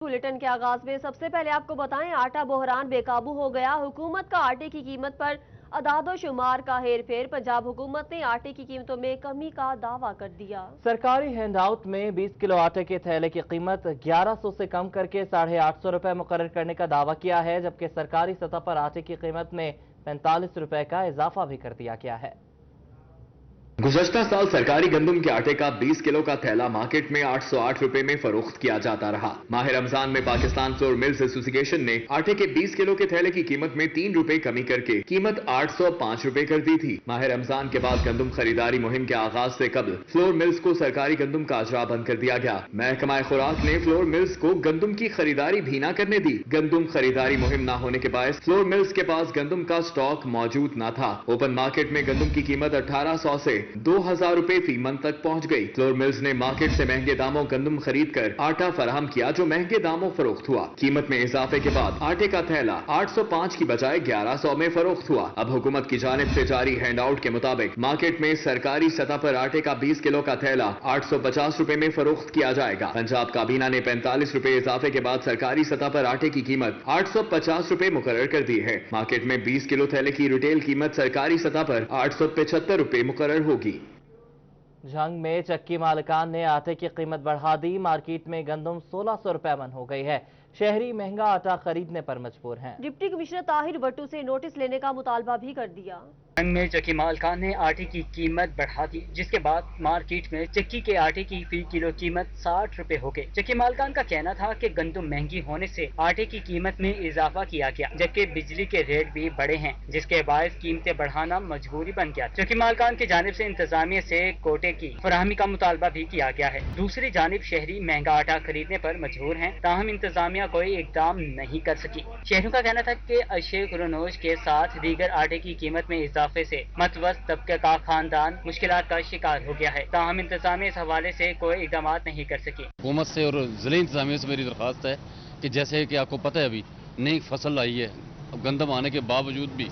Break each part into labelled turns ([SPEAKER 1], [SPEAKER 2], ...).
[SPEAKER 1] Bulletin के आगाज में सबसे पहले आपको बताएं, आटा बहरान बेकाबू हो गया। हुकूमत का आटे की कीमत पर अदादो शुमार का हेर फेर। पंजाब हुकूमत ने आटे की कीमतों में कमी का दावा कर दिया।
[SPEAKER 2] सरकारी हैंडआउट में 20 किलो आटे के थैले की कीमत 1100 से कम करके 850 रुपए मुकर्रर करने का दावा किया है, जबकि सरकारी सतह पर आटे की कीमत में 45 रुपए का इजाफा भी कर दिया गया है।
[SPEAKER 3] गुज़श्ता साल सरकारी गंदम के आटे का 20 किलो का थैला मार्केट में 808 रुपए में फरोख्त किया जाता रहा। माह रमजान में पाकिस्तान फ्लोर मिल्स एसोसिएशन ने आटे के 20 किलो के थैले की कीमत में 3 रुपए कमी करके कीमत 805 रुपए कर दी थी। माह रमजान के बाद गंदम खरीदारी मुहिम के आगाज से कबल फ्लोर मिल्स को सरकारी गंदम का अजरा बंद कर दिया गया। महकमा खुराक ने फ्लोर मिल्स को गंदम की खरीदारी भी न करने दी। गंदम खरीदारी मुहिम न होने के बायस फ्लोर मिल्स के पास गंदम का स्टॉक मौजूद न था। ओपन मार्केट में गंदम की कीमत 1800 से 2000 रुपए फी मन तक पहुंच गई। फ्लोर मिल्स ने मार्केट से महंगे दामों गंदम खरीद कर आटा फराहम किया, जो महंगे दामों फरोख्त हुआ। कीमत में इजाफे के बाद आटे का थैला 805 की बजाय 1100 में फरोख्त हुआ। अब हुकूमत की जानिब से जारी हैंडआउट के मुताबिक मार्केट में सरकारी सतह पर आटे का 20 किलो का थैला 850 रुपए में फरोख्त किया जाएगा। पंजाब काबीना ने 45 रुपए इजाफे के बाद सरकारी सतह पर आटे की कीमत 850 रुपए मुकर्रर कर दी है। मार्केट में 20 किलो थैले की रिटेल कीमत सरकारी सतह पर 875 रुपए मुकर्रर होगी।
[SPEAKER 2] जंग में चक्की मालिकान ने आटे की कीमत बढ़ा दी। मार्केट में गंदम 1600 रुपए मन हो गई है। शहरी महंगा आटा खरीदने पर मजबूर हैं।
[SPEAKER 1] डिप्टी कमिश्नर ताहिर भट्टू से नोटिस लेने का मुतालबा भी कर दिया।
[SPEAKER 4] जंग में चक्की मालिकान ने आटे की कीमत बढ़ा दी, जिसके बाद मार्केट में चक्की के आटे की फी किलो कीमत 60 रुपए हो गई। चक्की मालिकान का कहना था कि गंदम महंगी होने से आटे की कीमत में इजाफा किया गया, जबकि बिजली के रेट भी बढ़े हैं, जिसके बायस कीमतें बढ़ाना मजबूरी बन गया। चक्की मालिकान की जानिब से इंतजामिया से कोटे की फराहमी का मुतालबा भी किया गया है। दूसरी जानिब शहरी महंगा आटा खरीदने पर मजबूर हैं, ताहम इंतजामिया कोई इकदाम नहीं कर सकी। शहरों का कहना था कि अशिया कुरनोश के साथ दीगर आटे की कीमत में इजाफे से मतवस्त तबके का खानदान मुश्किलात का शिकार हो गया है, ताहम इंतजामिया इस हवाले से कोई इकदाम नहीं कर सकी।
[SPEAKER 5] हुकूमत से और जिले इंतजामिया से मेरी दरख्वास्त है कि जैसे कि आपको पता है अभी नई फसल आई है, अब गंदम आने के बावजूद भी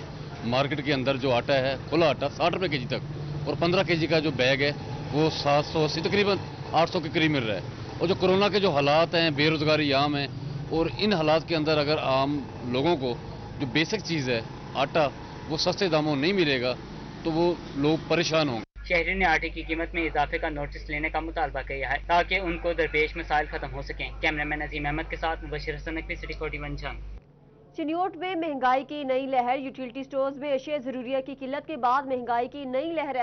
[SPEAKER 5] मार्केट के अंदर जो आटा है, खुला आटा 60 रुपए के जी तक, और 15 के जी का जो बैग है वो 780 तकरीबन 800 के करीब मिल रहा है। और जो कोरोना के जो हालात हैं, बेरोजगारी आम है, और इन हालात के अंदर अगर आम लोगों को जो बेसिक चीज़ है आटा वो सस्ते दामों नहीं मिलेगा तो वो लोग परेशान होंगे।
[SPEAKER 4] शहरी ने आटे की कीमत में इजाफे का नोटिस लेने का मुतालबा किया है, ताकि उनको दरपेश मसाइल खत्म हो सकें। कैमरामैन अजीम अहमद के साथ मुबशिर हसन नकवी, सिटी 41 जंग।
[SPEAKER 1] चिन्योट में महंगाई की नई लहर। यूटिलिटी स्टोर्स में अशिया ज़रूरिया की किल्लत के बाद महंगाई की नई लहर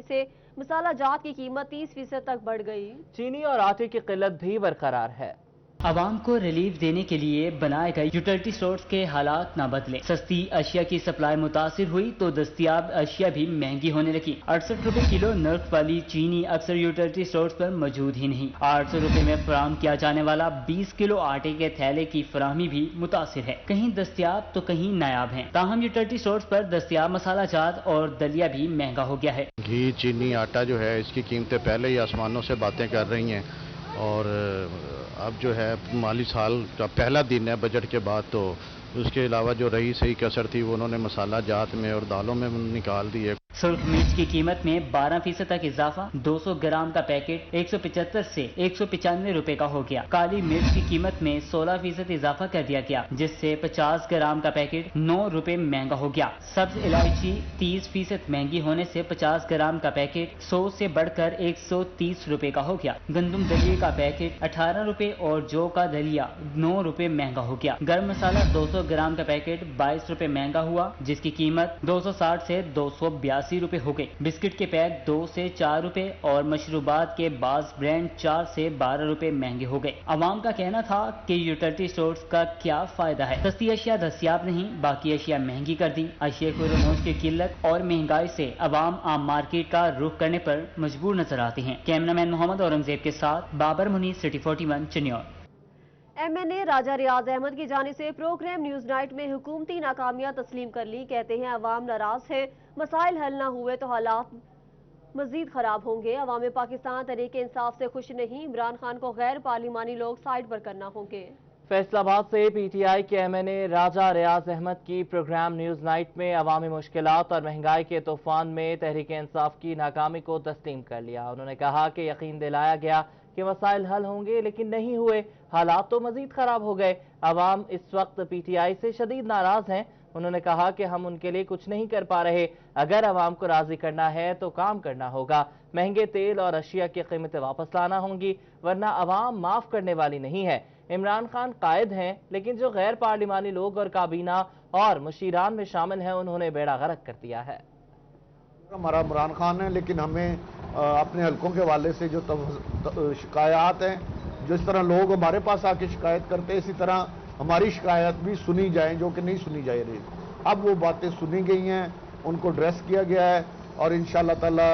[SPEAKER 1] से मसाला जात की कीमत 30% तक बढ़ गई।
[SPEAKER 2] चीनी और आटे की किल्लत भी बरकरार है।
[SPEAKER 6] आवाम को रिलीफ देने के लिए बनाए गए यूटिलिटी स्टोर्स के हालात न बदले। सस्ती अशिया की सप्लाई मुतासिर हुई तो दस्तियाब अशिया भी महंगी होने लगी। 68 रुपए किलो नर्क वाली चीनी अक्सर यूटिलिटी स्टोर्स पर मौजूद ही नहीं। 800 रुपए में फराहम किया जाने वाला 20 किलो आटे के थैले की फराहमी भी मुतासिर है, कहीं दस्तियाब तो कहीं नायाब है। ताहम यूटिलिटी स्टोर्स पर दस्तियाब मसाला जात और दलिया भी महंगा हो गया है।
[SPEAKER 7] घी, चीनी, आटा जो है इसकी कीमतें पहले ही आसमानों से बातें कर रही हैं, और अब जो है माली साल का पहला दिन है बजट के बाद, तो उसके अलावा जो रही सही कसर थी वो उन्होंने मसाला जात में और दालों में निकाल दी है।
[SPEAKER 6] सुर्ख मिर्च की कीमत में 12% तक इजाफा। 200 ग्राम का पैकेट 175 से 195 रुपए का हो गया। काली मिर्च की कीमत में 16% इजाफा कर दिया गया, जिससे 50 ग्राम का पैकेट 9 रुपए महंगा हो गया। सब्ज इलायची 30% महंगी होने से 50 ग्राम का पैकेट 100 से बढ़कर 130 रुपए का हो गया। गंदम दलिए का पैकेट 18 रुपए और जौ का दलिया 9 रुपए महंगा हो गया। गर्म मसाला 200 ग्राम का पैकेट 22 रुपए महंगा हुआ, जिसकी कीमत 260 से 282 रुपए हो गए। बिस्किट के पैक 2 से 4 रुपए और मशरूबात के बाज ब्रांड 4 से 12 रुपए महंगे हो गए। आवाम का कहना था कि यूटिलिटी स्टोर्स का क्या फायदा है, सस्ती अशिया दस्तियाब नहीं, बाकी अशिया महंगी कर दी। अशिया कुरनोश की किल्लत और महंगाई से आवाम आम मार्केट का रुख करने पर मजबूर नजर आते हैं। कैमरामैन मोहम्मद औरंगजेब के साथ बाबर मुनीर, सिटी 41 चिन्योट।
[SPEAKER 1] MNA राजा रियाज अहमद की जानिब से प्रोग्राम न्यूज़ नाइट में हुकूमती नाकामियां तस्लीम कर ली। कहते हैं अवाम नाराज है, मसाइल हल ना हुए तो हालात मजीद खराब होंगे। अवाम पाकिस्तान तरीके इंसाफ से खुश नहीं, इमरान खान को गैर पार्लिमानी लोग साइड पर करना होंगे।
[SPEAKER 2] फैसलाबाद से PTI के MNA राजा रियाज अहमद की प्रोग्राम न्यूज़ नाइट में अवामी मुश्किलात और महंगाई के तूफान में तहरीक इंसाफ की नाकामी को तस्लीम कर लिया। उन्होंने कहा कि यकीन दिलाया गया کہ मसाइल हल होंगे, लेकिन नहीं हुए। हालात तो मजीद खराब हो गए। अवाम इस वक्त PTI से शदीद नाराज हैं। उन्होंने कहा कि हम उनके लिए कुछ नहीं कर पा रहे। अगर अवाम को राजी करना है तो काम करना होगा। महंगे तेल और अशिया की कीमतें वापस लाना होंगी, वरना अवाम माफ करने वाली नहीं है। इमरान खान कायद हैं, लेकिन जो गैर पार्लिमानी लोग और काबीना और मुशीरान में शामिल हैं, उन्होंने बेड़ा गर्क कर दिया है।
[SPEAKER 8] हमारा इमरान खान है, लेकिन हमें अपने हलकों के हवाले से जो शिकायत हैं, जिस तरह लोग हमारे पास आके शिकायत करते हैं, इसी तरह हमारी शिकायत भी सुनी जाए, जो कि नहीं सुनी जा रही। अब वो बातें सुनी गई हैं, उनको एड्रेस किया गया है और इंशाअल्लाह ताला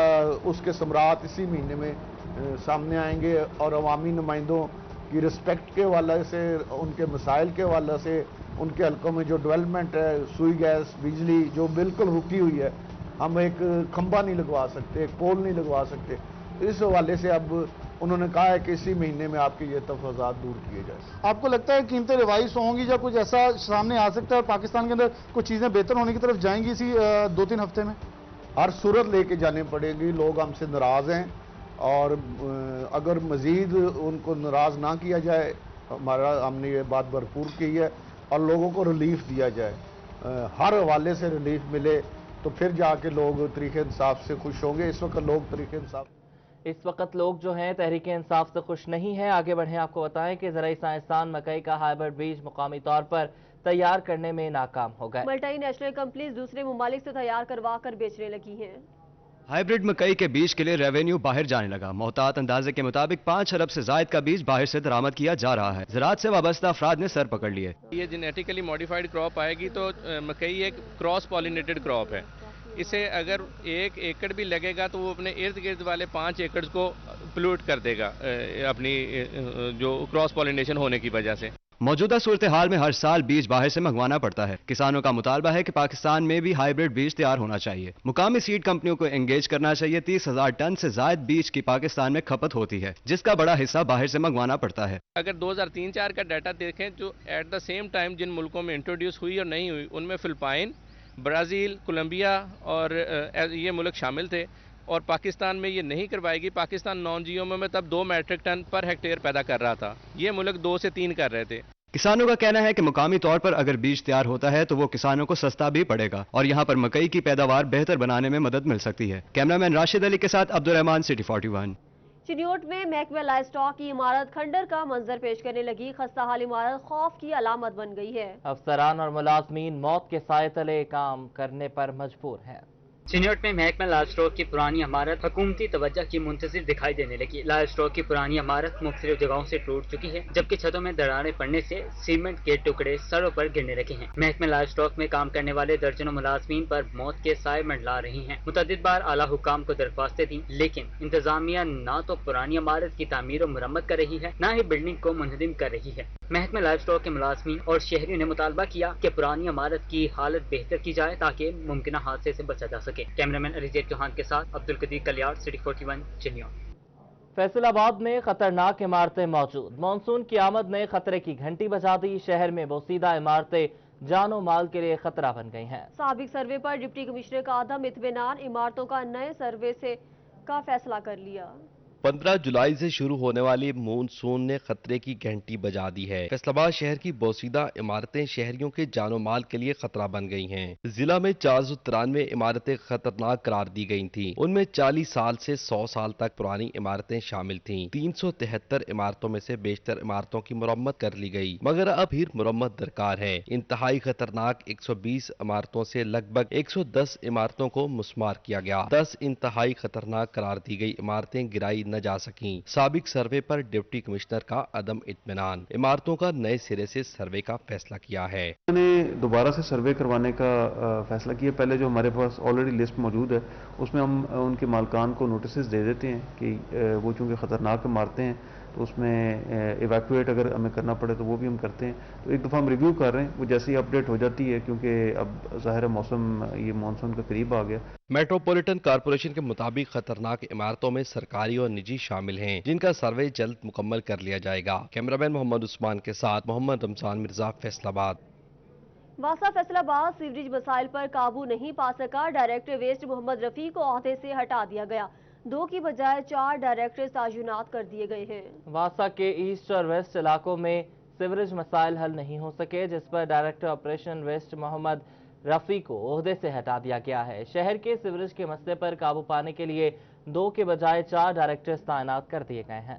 [SPEAKER 8] उसके समरात इसी महीने में सामने आएंगे और अवामी नुमाइंदों की रिस्पेक्ट के हवाले से, उनके मसाइल के हवाले से, उनके हलकों में जो डेवलपमेंट है, सुई गैस, बिजली जो बिल्कुल रुकी हुई है, हम एक खंबा नहीं लगवा सकते, एक पोल नहीं लगवा सकते। इस हवाले से अब उन्होंने कहा है कि इसी महीने में आपके ये तफाज़ात दूर किए जाए।
[SPEAKER 9] आपको लगता है कीमतें रिवाइज होंगी या कुछ ऐसा सामने आ सकता है, पाकिस्तान के अंदर कुछ चीज़ें बेहतर होने की तरफ जाएंगी इसी 2-3 हफ्ते में?
[SPEAKER 8] हर सूरत लेके जानी पड़ेगी। लोग हमसे नाराज़ हैं और अगर मज़ीद उनको नाराज़ ना किया जाए, हमने ये बात भरपूर की है और लोगों को रिलीफ दिया जाए, हर हवाले से रिलीफ मिले, तो फिर जाके लोग तरीके इंसाफ से खुश होंगे। इस वक्त लोग तरीके इंसाफ
[SPEAKER 2] इस वक्त लोग जो हैं तहरीक इंसाफ से खुश नहीं हैं। आगे बढ़ें, आपको बताएं कि ज़राई साइंसदान मकई का हाइब्रिड बीज मुकामी तौर पर तैयार करने में नाकाम हो गए।
[SPEAKER 1] मल्टी नेशनल कंपनीज दूसरे ममालिक से तैयार करवा कर बेचने लगी हैं।
[SPEAKER 10] हाइब्रिड मकई के बीज के लिए रेवेन्यू बाहर जाने लगा। मोहतात अंदाजे के मुताबिक 5 अरब से जायद का बीज बाहर से दरामद किया जा रहा है। ज़राअत से वाबस्ता अफराद ने सर पकड़ लिए।
[SPEAKER 11] ये जेनेटिकली मॉडिफाइड क्रॉप आएगी तो मकई एक क्रॉस पॉलिनेटेड क्रॉप है। इसे अगर 1 एकड़ भी लगेगा तो वो अपने इर्द गिर्द वाले 5 एकड़ को पोल्यूट कर देगा अपनी जो क्रॉस पॉलिनेशन होने की वजह से।
[SPEAKER 10] मौजूदा सूरत हाल में हर साल बीज बाहर से मंगवाना पड़ता है। किसानों का मुतालबा है कि पाकिस्तान में भी हाइब्रिड बीज तैयार होना चाहिए। मुकामी सीड कंपनियों को एंगेज करना चाहिए। 30,000 टन से ज्यादा बीज की पाकिस्तान में खपत होती है, जिसका बड़ा हिस्सा बाहर से मंगवाना पड़ता है।
[SPEAKER 11] अगर 2003-4 का डाटा देखें, जो एट द सेम टाइम जिन मुल्कों में इंट्रोड्यूस हुई और नहीं हुई, उनमें फिलिपाइन, ब्राज़ील, कोलंबिया और ये मुल्क शामिल थे। और पाकिस्तान में ये नहीं करवाएगी। पाकिस्तान नॉन जीओएम में तब 2 मैट्रिक टन पर हेक्टेयर पैदा कर रहा था, ये मुल्क 2 से 3 कर रहे थे।
[SPEAKER 10] किसानों का कहना है कि मुकामी तौर पर अगर बीज तैयार होता है तो वो किसानों को सस्ता भी पड़ेगा और यहाँ पर मकई की पैदावार बेहतर बनाने में मदद मिल सकती है। कैमरामैन राशिद अली के साथ अब्दुल रहमान, सिटी 41।
[SPEAKER 1] चिन्योट में महकमा लाइव स्टॉक की इमारत खंडर का मंजर पेश करने लगी। खस्ताहाल इमारत खौफ की अलामत बन गई है।
[SPEAKER 2] अफसरान और मुलाजमीन मौत के साए तले काम करने पर मजबूर हैं।
[SPEAKER 4] चिन्योट में महकमा लाइव स्टॉक की पुरानी इमारत हुकूमती तवज्जो की मुंतज़िर दिखाई देने लगी। लाइव स्टॉक की पुरानी इमारत मुख्तलिफ जगहों से टूट चुकी है, जबकि छतों में दरारें पड़ने से सीमेंट के टुकड़े सड़ों पर गिरने लगे हैं। महकमा लाइव स्टॉक में काम करने वाले दर्जनों मुलाजमीन पर मौत के साए मंडला रही हैं। मुतअद्दिद बार आला हुकाम को दरख्वास्तें दी, लेकिन इंतजामिया न तो पुरानी इमारत की तामीर और मुरम्मत कर रही है, न ही बिल्डिंग को मुनहदिम कर रही है। महकमा लाइव स्टॉक के मुलाजमीन और शहरियों ने मुतालबा किया कि पुरानी इमारत की हालत बेहतर की जाए ताकि मुमकिन हादसे से बचा जा सके। कैमरामैन अलीजेद चौहान के साथ अब्दुल कदीर कलियार, सिटी 41 चिन्योट।
[SPEAKER 2] फैसलाबाद में खतरनाक इमारतें मौजूद। मानसून की आमद ने खतरे की घंटी बजा दी। शहर में बोसीदा इमारतें जानो माल के लिए खतरा बन गई हैं।
[SPEAKER 1] साबिक सर्वे पर डिप्टी कमिश्नर का आदम इत्मीनान, इमारतों का नए सर्वे से का फैसला कर लिया।
[SPEAKER 12] 15 जुलाई से शुरू होने वाली मानसून ने खतरे की घंटी बजा दी है। फैसलाबाद शहर की बोसीदा इमारतें शहरियों के जानो माल के लिए खतरा बन गई हैं। जिला में 493 इमारतें खतरनाक करार दी गई थीं। उनमें 40 साल से 100 साल तक पुरानी इमारतें शामिल थीं। 373 इमारतों में से बेशतर इमारतों की मुरम्मत कर ली गई, मगर अब फिर मुरम्मत दरकार है। इंतहाई खतरनाक 120 इमारतों से लगभग 110 इमारतों को मुस्मार किया गया। 10 इंतहाई खतरनाक करार दी गई इमारतें गिराई न जा सकी। साबिक सर्वे पर डिप्टी कमिश्नर का अदम इत्मीनान, इमारतों का नए सिरे से सर्वे का फैसला किया है।
[SPEAKER 13] मैंने दोबारा से सर्वे करवाने का फैसला किया। पहले जो हमारे पास ऑलरेडी लिस्ट मौजूद है उसमें हम उनके मालकान को नोटिस दे देते हैं कि वो चूँकि ख़तरनाक इमारतें हैं तो उसमें इवैक्यूएट अगर हमें करना पड़े तो वो भी हम करते हैं। तो एक दफ़ा हम रिव्यू कर रहे हैं, वो जैसे ही अपडेट हो जाती है, क्योंकि अब ज़ाहिर मौसम ये मानसून का करीब आ गया।
[SPEAKER 12] मेट्रोपॉलिटन कॉरपोरेशन के मुताबिक खतरनाक इमारतों में सरकारी और निजी शामिल हैं, जिनका सर्वे जल्द मुकम्मल कर लिया जाएगा। कैमरामैन मोहम्मद उस्मान के साथ मोहम्मद रमजान मिर्जा, फैसलाबाद।
[SPEAKER 1] वासा फैसलाबाद सीवरेज मसाइल पर काबू नहीं पा सका। डायरेक्टर वेस्ट मोहम्मद रफी को ओहदे से हटा दिया गया। 2 کی بجائے 4 ڈائریکٹر تعینات کر دیے گئے ہیں۔
[SPEAKER 2] واسا کے ایسٹ اور ویسٹ علاقوں میں سیوریج مسائل حل نہیں ہو سکے، جس پر ڈائریکٹر آپریشن ویسٹ محمد رفیع کو عہدے سے ہٹا دیا گیا ہے۔ شہر کے سیوریج کے مسئلے پر قابو پانے کے لیے 2 کے بجائے 4 ڈائریکٹرز تعینات کر دیے گئے ہیں۔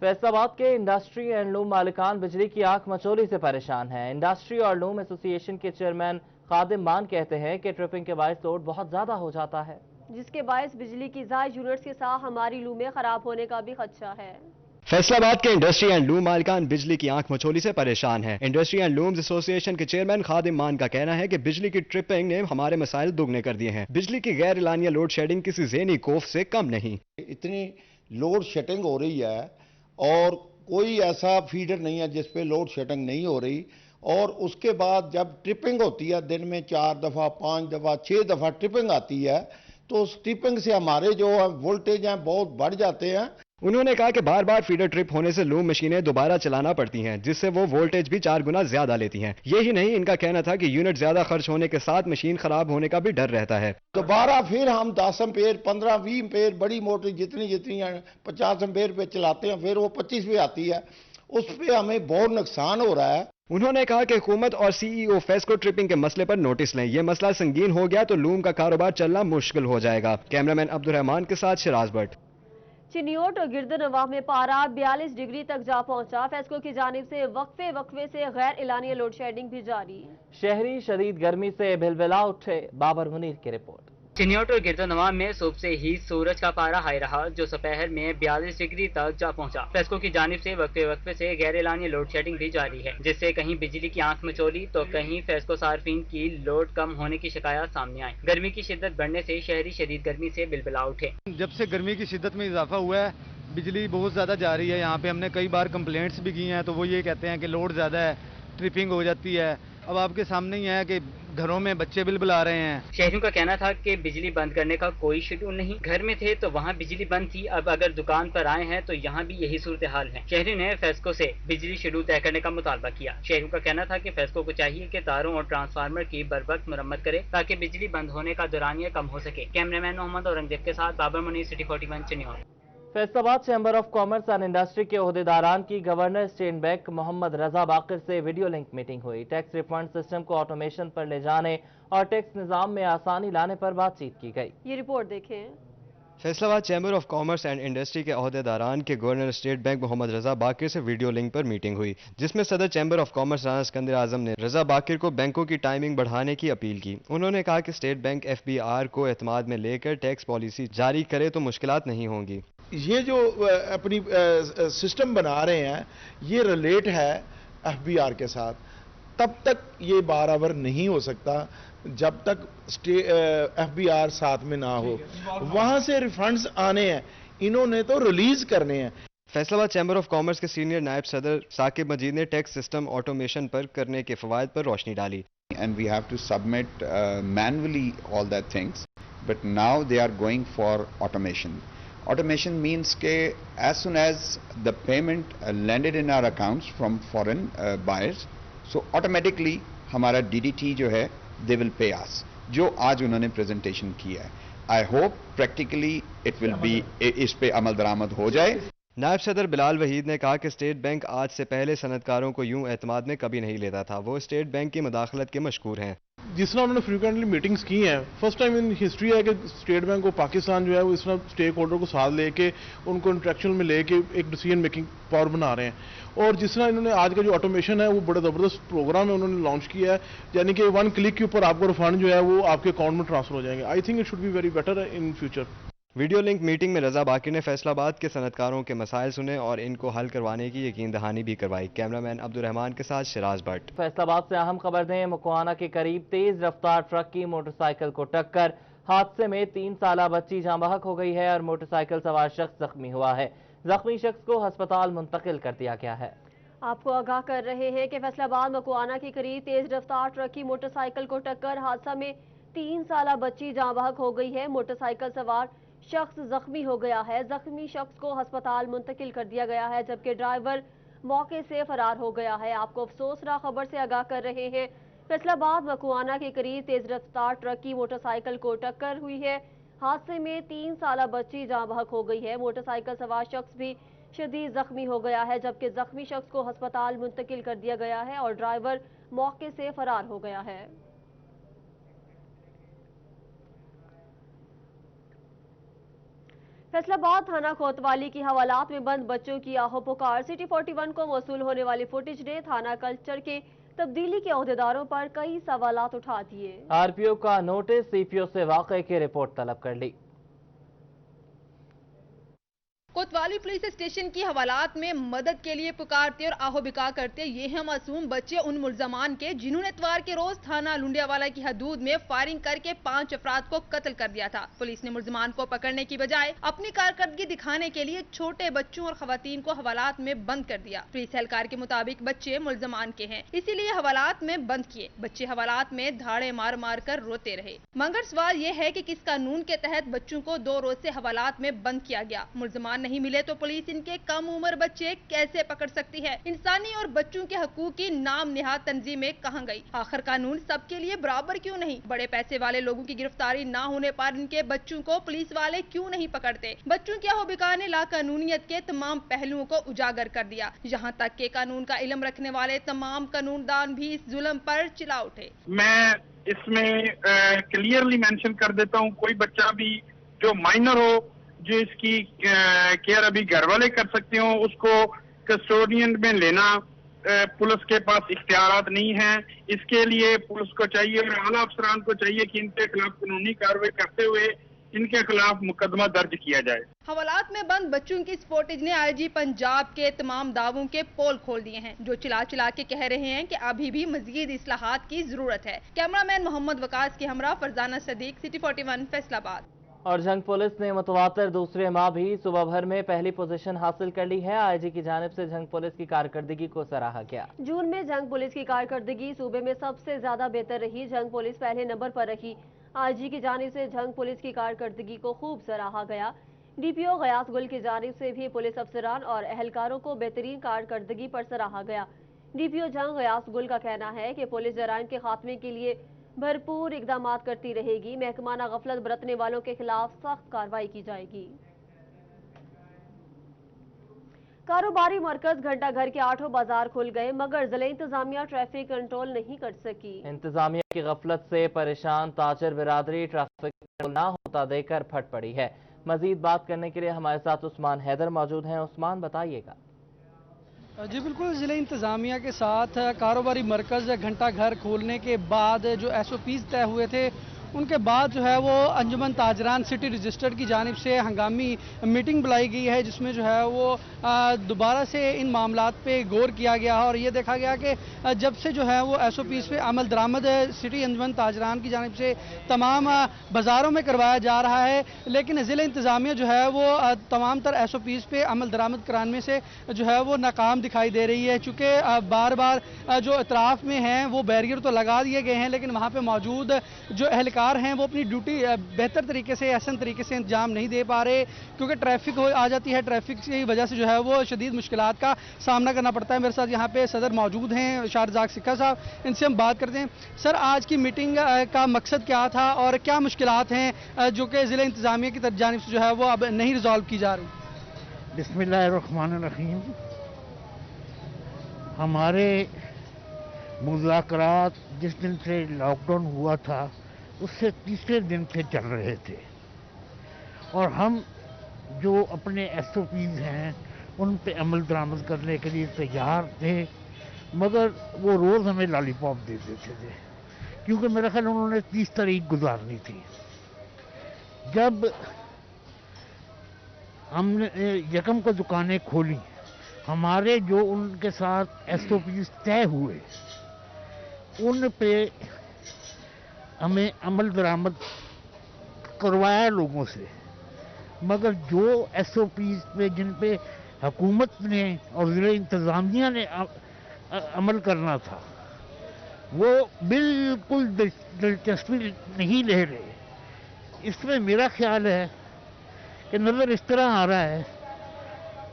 [SPEAKER 2] فیصل آباد کے انڈسٹری اینڈ لوم مالکان بجلی کی آنکھ مچولی سے پریشان ہیں۔ انڈسٹری اور لوم ایسوسی ایشن کے چیئرمین خادم مان کہتے ہیں کہ ٹرپنگ کے باعث لوڈ بہت زیادہ ہو جاتا ہے،
[SPEAKER 1] جس کے باعث بجلی کی زائد یونٹس کے ساتھ ہماری لومیں خراب ہونے کا بھی خدشہ ہے۔
[SPEAKER 10] فیصل آباد کے انڈسٹری اینڈ لوم مالکان بجلی کی آنکھ مچولی سے پریشان ہیں۔ انڈسٹری اینڈ لومز ایسوسی ایشن کے چیئرمین خادم مان کا کہنا ہے کہ بجلی کی ٹرپنگ نے ہمارے مسائل دگنے کر دیے ہیں۔ بجلی کی غیر اعلانیہ لوڈ شیڈنگ کسی ذہنی خوف سے کم نہیں۔
[SPEAKER 14] اتنی لوڈ شیڈنگ ہو رہی ہے اور کوئی ایسا فیڈر نہیں ہے جس پہ لوڈ شیڈنگ نہیں ہو رہی، اور اس کے بعد جب ٹرپنگ ہوتی ہے دن میں 4 دفعہ 5 دفعہ 6 دفعہ ٹرپنگ آتی ہے تو اس ٹرپنگ سے ہمارے جو وولٹیج ہیں بہت بڑھ جاتے ہیں۔
[SPEAKER 10] انہوں نے کہا کہ بار بار فیڈر ٹرپ ہونے سے لوم مشینیں دوبارہ چلانا پڑتی ہیں، جس سے وہ وولٹیج بھی 4 گنا زیادہ لیتی ہیں۔ یہی نہیں، ان کا کہنا تھا کہ یونٹ زیادہ خرچ ہونے کے ساتھ مشین خراب ہونے کا بھی ڈر رہتا ہے۔
[SPEAKER 14] دوبارہ پھر ہم 10 امپیر 15 20 امپیر بڑی موٹر جتنی ہیں 50 امپیر پہ چلاتے ہیں، پھر وہ 25 پہ آتی ہے، اس پہ ہمیں بہت نقصان ہو رہا ہے۔
[SPEAKER 10] انہوں نے کہا کہ حکومت اور سی ای او فیسکو ٹرپنگ کے مسئلے پر نوٹس لیں۔ یہ مسئلہ سنگین ہو گیا تو لوم کا کاروبار چلنا مشکل ہو جائے گا۔ کیمرامین عبدالرحمان کے ساتھ شراز بٹ۔
[SPEAKER 1] چنیوٹ اور گردنواہ میں پارہ 42 ڈگری تک جا پہنچا۔ فیسکو کی جانب سے وقفے سے غیر اعلانیہ لوڈ شیڈنگ بھی جاری۔
[SPEAKER 2] شہری شدید گرمی سے بلبلا اٹھے، بابر منیر کی رپورٹ۔
[SPEAKER 6] چنیوٹ اور گردنواہ میں صبح سے ہی سورج کا پارہ ہائی رہا، جو دوپہر میں 42 ڈگری تک جا پہنچا۔ فیسکو کی جانب سے وقفے سے غیر اعلانیہ لوڈ شیڈنگ بھی جاری ہے، جس سے کہیں بجلی کی آنکھ مچولی تو کہیں فیسکو صارفین کی لوڈ کم ہونے کی شکایات سامنے آئیں۔ گرمی کی شدت بڑھنے سے شہری شدید گرمی سے بلبلا اٹھے۔
[SPEAKER 9] جب سے گرمی کی شدت میں اضافہ ہوا ہے بجلی بہت زیادہ جا رہی ہے۔ یہاں پہ ہم نے کئی بار کمپلینٹس بھی کی ہیں تو وہ یہ کہتے ہیں کہ لوڈ زیادہ ہے، ٹرپنگ ہو جاتی ہے۔ اب آپ کے سامنے ہی ہے کہ گھروں میں بچے بلبلا رہے ہیں۔
[SPEAKER 6] شہریوں کا کہنا تھا کہ بجلی بند کرنے کا کوئی شیڈول نہیں، گھر میں تھے تو وہاں بجلی بند تھی، اب اگر دکان پر آئے ہیں تو یہاں بھی یہی صورتحال ہے۔ شہریوں نے فیسکو سے بجلی شیڈول طے کرنے کا مطالبہ کیا۔ شہریوں کا کہنا تھا کہ فیسکو کو چاہیے کہ تاروں اور ٹرانسفارمر کی بروقت مرمت کرے تاکہ بجلی بند ہونے کا دورانیہ کم ہو سکے۔ کیمرامین محمد اورنگزیب کے ساتھ بابر منیر، سٹی 41 چنیوٹ۔
[SPEAKER 2] فیصل آباد chamber of commerce and industry کے عہدیداران کی governor state bank Muhammad Raza Baqir سے ویڈیو لنک میٹنگ ہوئی۔ ٹیکس ریفنڈ سسٹم کو آٹومیشن پر لے جانے اور ٹیکس نظام میں آسانی لانے پر بات چیت کی گئی۔
[SPEAKER 1] یہ رپورٹ دیکھیں۔
[SPEAKER 10] Faisalabad chamber of commerce and industry کے عہدیداران کے governor state bank Muhammad Raza Baqir سے ویڈیو لنک پر میٹنگ ہوئی، جس میں صدر chamber of commerce Rana Iskandar Azam نے رضا باقر کو بینکوں کی ٹائمنگ بڑھانے کی اپیل کی۔ انہوں نے کہا کہ State Bank F B R کو اعتماد میں لے کر ٹیکس پالیسی جاری کرے تو مشکلات نہیں ہوں گی۔
[SPEAKER 8] یہ جو اپنی سسٹم بنا رہے ہیں یہ ریلیٹ ہے ایف بی آر کے ساتھ، تب تک یہ برابر نہیں ہو سکتا جب تک ایف بی آر ساتھ میں نہ ہو۔ وہاں سے ریفنڈز آنے ہیں، انہوں نے تو ریلیز کرنے ہیں۔
[SPEAKER 10] فیصل آباد چیمبر آف کامرس کے سینئر نائب صدر ثاقب مجید نے ٹیکس سسٹم آٹومیشن پر کرنے کے فوائد پر روشنی ڈالی۔
[SPEAKER 15] And we have to submit manually all that things, but now they are going for automation. Automation means that as soon as the payment landed in our accounts from foreign buyers, so automatically ہمارا DDT جو ہے they will pay us, جو آج انہوں نے presentation کی ہے۔ I hope practically it will be اس پہ عمل درآمد ہو جائے۔
[SPEAKER 10] نائب صدر بلال وحید نے کہا کہ اسٹیٹ بینک آج سے پہلے صنعتکاروں کو یوں اعتماد میں کبھی نہیں لیتا تھا، وہ اسٹیٹ بینک کی مداخلت کے مشکور ہیں۔
[SPEAKER 16] جس طرح انہوں نے فریکوینٹلی میٹنگز کی ہیں، فرسٹ ٹائم ان ہسٹری ہے کہ اسٹیٹ بینک کو پاکستان جو ہے وہ اس طرح اسٹیک ہولڈر کو ساتھ لے کے ان کو انٹریکشن میں لے کے ایک ڈیسیجن میکنگ پاور بنا رہے ہیں۔ اور جس طرح انہوں نے آج کا جو آٹومیشن ہے وہ بڑا زبردست پروگرام ہے انہوں نے لانچ کیا ہے، یعنی کہ 1 کلک کے اوپر آپ کو ریفنڈ جو ہے وہ آپ کے اکاؤنٹ میں ٹرانسفر ہو جائیں گے۔ I think it should be very better in future.
[SPEAKER 10] Video link meeting میں رضا باقر نے فیصل آباد کے صنعتکاروں کے مسائل سنے اور ان کو حل کروانے کی یقین دہانی بھی کروائی۔ کیمرامین عبدالرحمان کے ساتھ شراز بٹ۔
[SPEAKER 2] فیصل آباد سے اہم خبر دیں، مکوانا کے قریب تیز رفتار ٹرک کی موٹر سائیکل کو ٹکر، حادثے میں 3 سالہ بچی جاں بحق ہو گئی ہے اور موٹر سائیکل سوار شخص زخمی ہوا ہے۔ زخمی شخص کو ہسپتال منتقل کر دیا گیا ہے۔
[SPEAKER 1] آپ کو آگاہ کر رہے ہیں کہ فیصل آباد مکوانا کے قریب تیز رفتار ٹرک کی موٹر سائیکل کو ٹکر، حادثہ میں 3 سالہ بچی جاں بحق ہو گئی ہے، موٹر سائیکل سوار شخص زخمی ہو گیا ہے۔ زخمی شخص کو ہسپتال منتقل کر دیا گیا ہے، جبکہ ڈرائیور موقع سے فرار ہو گیا ہے۔ آپ کو افسوسناک خبر سے آگاہ کر رہے ہیں फैसलाबाद मकुआना के करीब तेज रफ्तार ट्रक की मोटरसाइकिल को टक्कर हुई है। हादसे में 3 साला बच्ची जाँ बहक हो गई है। मोटरसाइकिल सवार शख्स भी शदीद जख्मी हो गया है, जबकि जख्मी शख्स को अस्पताल मुंतकिल कर दिया गया है और ड्राइवर मौके से फरार हो गया है। फैसलाबाद थाना कोतवाली की हवालात में बंद बच्चों की आहो पुकार। सिटी 41 को मौसूल होने वाली फुटेज ने थाना कल्चर के तब्दीली के अहदेदारों पर कई सवालात उठा दिए।
[SPEAKER 2] आरपीओ का नोटिस, सीपीओ से वाक़े की रिपोर्ट तलब कर ली।
[SPEAKER 17] कोतवाली पुलिस स्टेशन की हवालात में मदद के लिए पुकारते और आहो बिका करते ये हैं मासूम बच्चे उन मुल्जमान के जिन्होंने इतवार के रोज थाना लुंडियावाला की हदूद में फायरिंग करके 5 अफराद को कत्ल कर दिया था। पुलिस ने मुल्जमान को पकड़ने की बजाय अपनी कारकर्दगी दिखाने के लिए छोटे बच्चों और खवातीन को हवालात में बंद कर दिया। पुलिस एहलकार के मुताबिक बच्चे मुल्जमान के हैं, इसीलिए हवालात में बंद किए। बच्चे हवालात में धाड़े मार मार कर रोते रहे। मगर सवाल ये है कि किस कानून के तहत बच्चों को 2 रोज से हवालात में बंद किया गया। मुल्जमान नहीं मिले तो पुलिस इनके कम उम्र बच्चे कैसे पकड़ सकती है? इंसानी और बच्चों के हकूक की नाम निहाद तंजीमें कहां गई? आखिर कानून सबके लिए बराबर क्यों नहीं? बड़े पैसे वाले लोगों की गिरफ्तारी ना होने पर इनके बच्चों को पुलिस वाले क्यों नहीं पकड़ते? बच्चों की आहोबिका ने लाकानूनियत के तमाम पहलुओं को उजागर कर दिया। यहाँ तक के कानून का इल्म रखने वाले तमाम कानूनदान भी इस जुल्म पर चिल्ला उठे।
[SPEAKER 18] मैं इसमें क्लियरली मेंशन कर देता हूँ, कोई बच्चा भी जो माइनर हो, जो इसकी केयर अभी घर वाले कर सकते हो, उसको कस्टोडियन में लेना पुलिस के पास इख्तियारात नहीं है। इसके लिए पुलिस को चाहिए और आला अफसरान को चाहिए कि इनके खिलाफ कानूनी कार्रवाई करते हुए इनके खिलाफ मुकदमा दर्ज किया जाए।
[SPEAKER 17] हवालात में बंद बच्चों की इस फुटेज ने आईजी पंजाब के तमाम दावों के पोल खोल दिए हैं, जो चिल्ला चिल्ला के कह रहे हैं कि अभी भी मजीद इस्लाहात की जरूरत है। कैमरामैन मोहम्मद वकास के हमरा फरजाना सदीक, सिटी 41 फैसलाबाद।
[SPEAKER 2] और जंग पुलिस ने मुतवातर दूसरे माह भी सुबह भर में पहली पोजीशन हासिल कर ली है। आईजी की जानिब से जंग पुलिस की कारकर्दगी को सराहा गया।
[SPEAKER 1] जून में जंग पुलिस की कारकर्दगी सूबे में सबसे ज्यादा बेहतर रही। जंग पुलिस पहले नंबर पर रही। आईजी की जानिब से जंग पुलिस की कारकर्दगी को खूब सराहा गया। डीपीओ गयास गुल की जानिब से भी पुलिस अफसरान और एहलकारों को बेहतरीन कारकर्दगी पर सराहा गया। डीपीओ जंग गयास गुल का कहना है कि पुलिस जराइम के खात्मे के लिए भरपूर इकदामात करती रहेगी। महकमाना गफलत बरतने वालों के खिलाफ सख्त कार्रवाई की जाएगी। कारोबारी मरकज घंटा घर के 8 बाजार खुल गए, मगर जिला इंतजामिया ट्रैफिक कंट्रोल नहीं कर सकी।
[SPEAKER 2] इंतजामिया की गफलत से परेशान ताजर बिरादरी ट्रैफिक कंट्रोल ना होता देकर फट पड़ी है। मजीद बात करने के लिए हमारे साथ उस्मान हैदर मौजूद हैं। उस्मान, बताइएगा।
[SPEAKER 19] जी बिल्कुल, ज़िले इंतज़ामिया के साथ कारोबारी मरकज़ घंटा घर खोलने के बाद जो SOPs तय हुए थे, उनके बाद जो है वो अंजुमन ताजरान सिटी रजिस्टर्ड की जानिब से हंगामी मीटिंग बुलाई गई है, जिसमें जो है वो दोबारा से इन मामलात पे गौर किया गया और ये देखा गया कि जब से जो है वो SOPs पे अमल दरामद सिटी अंजुमन ताजरान की जानिब से तमाम बाज़ारों में करवाया जा रहा है, लेकिन ज़िला इंतज़ामिया जो है वो तमाम तर SOPs पे अमल दरामद कराने से जो है वो नाकाम दिखाई दे रही है। चूँकि बार बार जो अतराफ़ में हैं वो बैरियर तो लगा दिए गए हैं, लेकिन वहाँ पर मौजूद जो एहलकार हैं वो अपनी ड्यूटी बेहतर तरीके से, आसान तरीके से इंतजाम नहीं दे पा रहे, क्योंकि ट्रैफिक आ जाती है। ट्रैफिक की वजह से जो है वो शदीद मुश्किलात का सामना करना पड़ता है। मेरे साथ यहाँ पे सदर मौजूद हैं शारजाक सिक्का साहब, इनसे हम बात करते हैं। सर, आज की मीटिंग का मकसद क्या था और क्या मुश्किलात हैं जो कि ज़िला इंतजामिया की जानिब से जो है वो अब नहीं रिजॉल्व की जा रही?
[SPEAKER 8] बिस्मिल्लाहिर्रहमानिर्रहीम। हमारे मुज़ाकरात जिस दिन से लॉकडाउन हुआ था उससे तीसरे दिन से चल रहे थे और हम जो अपने SOPs हैं उन पे अमल दरामद करने के लिए तैयार थे, मगर वो रोज़ हमें लॉलीपॉप दे देते थे, क्योंकि मेरा ख्याल उन्होंने 30 तारीख गुजारनी थी। जब हमने यकम को दुकानें खोली, हमारे जो उनके साथ SOPs तय हुए उन पे हमें अमल दरामद करवाया लोगों से, मगर जो SOPs पे जिन पे हुकूमत ने और ज़िला इंतज़ामिया ने अमल करना था वो बिल्कुल दिलचस्पी नहीं ले रहे। इसमें मेरा ख्याल है कि नज़र इस तरह आ रहा है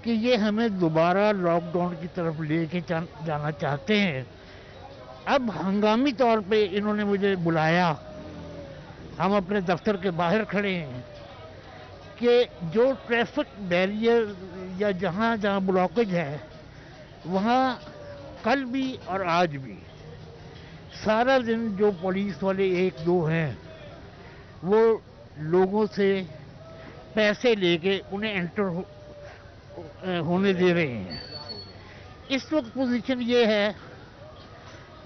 [SPEAKER 8] कि ये हमें दोबारा लॉकडाउन की तरफ लेके जाना चाहते हैं,
[SPEAKER 20] अब हंगामी तौर पे इन्होंने मुझे बुलाया, हम अपने दफ्तर के बाहर खड़े हैं कि जो ट्रैफिक बैरियर या जहाँ जहाँ ब्लॉकेज है वहाँ कल भी और आज भी सारा दिन जो पुलिस वाले एक दो हैं वो लोगों से पैसे लेके उन्हें एंटर होने दे रहे हैं। इस वक्त पोजीशन ये है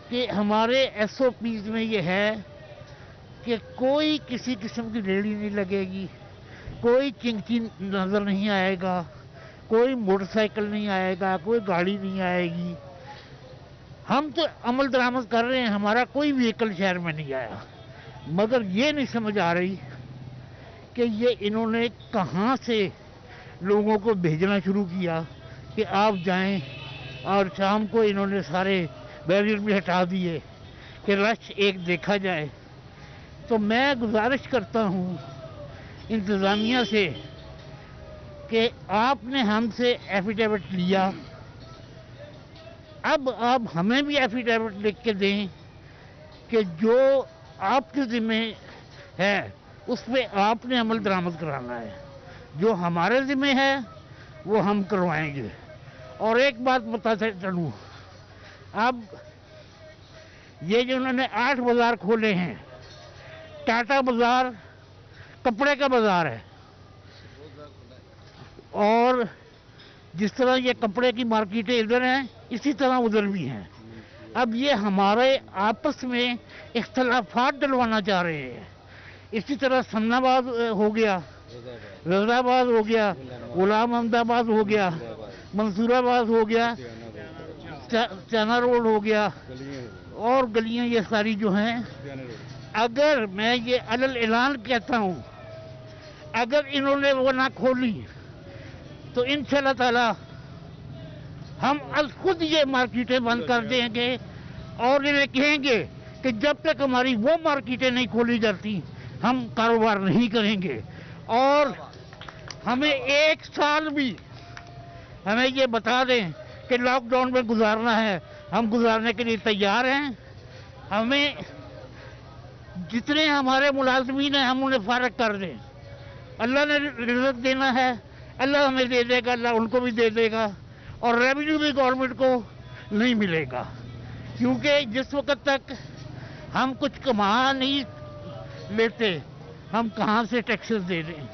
[SPEAKER 20] कि हमारे एसओपीज में ये है कि कोई किसी किस्म की रेडी नहीं लगेगी, कोई चिंकी नज़र नहीं आएगा, कोई मोटरसाइकिल नहीं आएगा, कोई गाड़ी नहीं आएगी। हम तो अमल दरामद कर रहे हैं, हमारा कोई व्हीकल शहर में नहीं आया, मगर ये नहीं समझ आ रही कि ये इन्होंने कहाँ से लोगों को भेजना शुरू किया कि आप जाएं, और शाम को इन्होंने सारे बैरियर भी हटा दिए कि रश एक देखा जाए। तो मैं गुजारिश करता हूँ इंतज़ामिया से कि आपने हमसे एफिडेविट लिया, अब आप हमें भी एफिडेविट लिख के दें कि जो आपके ज़िम्मे है उस पर आपने अमल दरामद कराना है, जो हमारे ज़िम्मे है वो हम करवाएंगे। और एक बात बताते चलूँ, अब ये जो उन्होंने 8 बाज़ार खोले हैं, टाटा बाज़ार कपड़े का बाज़ार है, और जिस तरह ये कपड़े की मार्केटें इधर हैं इसी तरह उधर भी हैं। अब ये हमारे आपस में इख्तलाफात डलवाना चाह रहे हैं। इसी तरह सन्नाबाद हो गया, रज़ाबाद हो गया, गुलाम अहमदाबाद हो गया, मंसूराबाद हो गया, चाना रोड हो गया, और गलियां ये सारी जो हैं, अगर मैं ये अलल ऐलान कहता हूँ, अगर इन्होंने वो ना खोली तो इंशाल्लाह ताला हम खुद ये मार्केटें बंद कर देंगे और इन्हें कहेंगे कि जब तक हमारी वो मार्केटें नहीं खोली जाती हम कारोबार नहीं करेंगे। और हमें 1 साल भी हमें ये बता दें कि लॉकडाउन में गुजारना है, हम गुजारने के लिए तैयार हैं। हमें जितने हमारे मुलाजमीन हैं हम उन्हें फारग कर दें। अल्लाह ने रिज़्क़ देना है, अल्लाह हमें दे देगा, अल्लाह उनको भी दे देगा, और रेवेन्यू भी गवर्नमेंट को नहीं मिलेगा, क्योंकि जिस वक्त तक हम कुछ कमा नहीं लेते हम कहाँ से टैक्सेस दे दें।